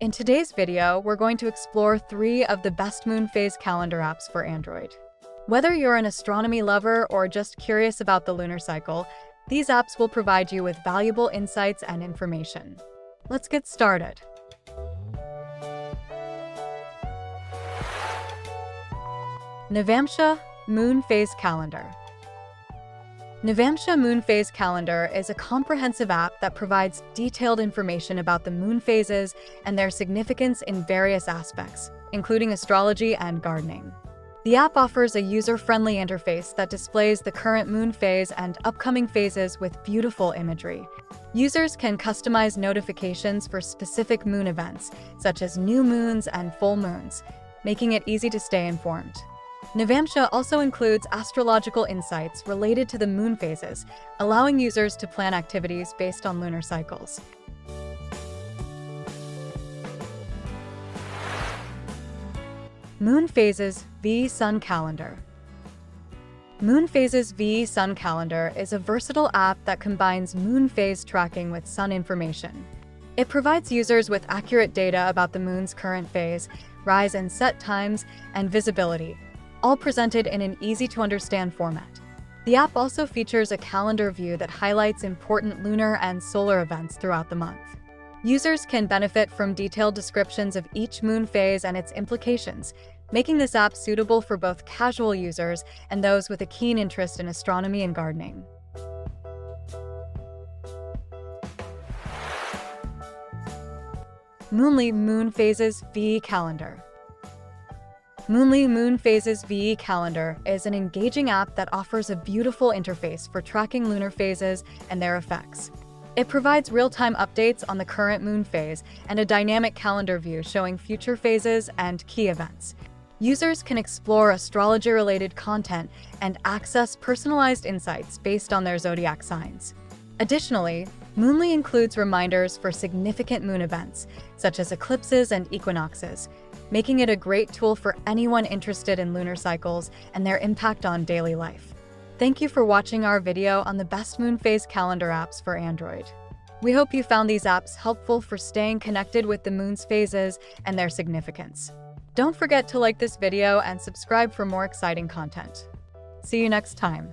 In today's video, we're going to explore 3 of the best moon phase calendar apps for Android. Whether you're an astronomy lover or just curious about the lunar cycle, these apps will provide you with valuable insights and information. Let's get started. Navamsha Moon Phase Calendar. Navamsha Moon Phase Calendar is a comprehensive app that provides detailed information about the moon phases and their significance in various aspects, including astrology and gardening. The app offers a user-friendly interface that displays the current moon phase and upcoming phases with beautiful imagery. Users can customize notifications for specific moon events, such as new moons and full moons, making it easy to stay informed. Navamsha also includes astrological insights related to the moon phases, allowing users to plan activities based on lunar cycles. Moon Phases v Sun Calendar. Moon Phases v Sun Calendar is a versatile app that combines moon phase tracking with sun information. It provides users with accurate data about the moon's current phase, rise and set times, and visibility, all presented in an easy-to-understand format. The app also features a calendar view that highlights important lunar and solar events throughout the month. Users can benefit from detailed descriptions of each moon phase and its implications, making this app suitable for both casual users and those with a keen interest in astronomy and gardening. Moonly Moon Phases v Calendar. Moonly Moon Phases v Calendar is an engaging app that offers a beautiful interface for tracking lunar phases and their effects. It provides real-time updates on the current moon phase and a dynamic calendar view showing future phases and key events. Users can explore astrology-related content and access personalized insights based on their zodiac signs. Additionally, Moonly includes reminders for significant moon events, such as eclipses and equinoxes, making it a great tool for anyone interested in lunar cycles and their impact on daily life. Thank you for watching our video on the best moon phase calendar apps for Android. We hope you found these apps helpful for staying connected with the moon's phases and their significance. Don't forget to like this video and subscribe for more exciting content. See you next time.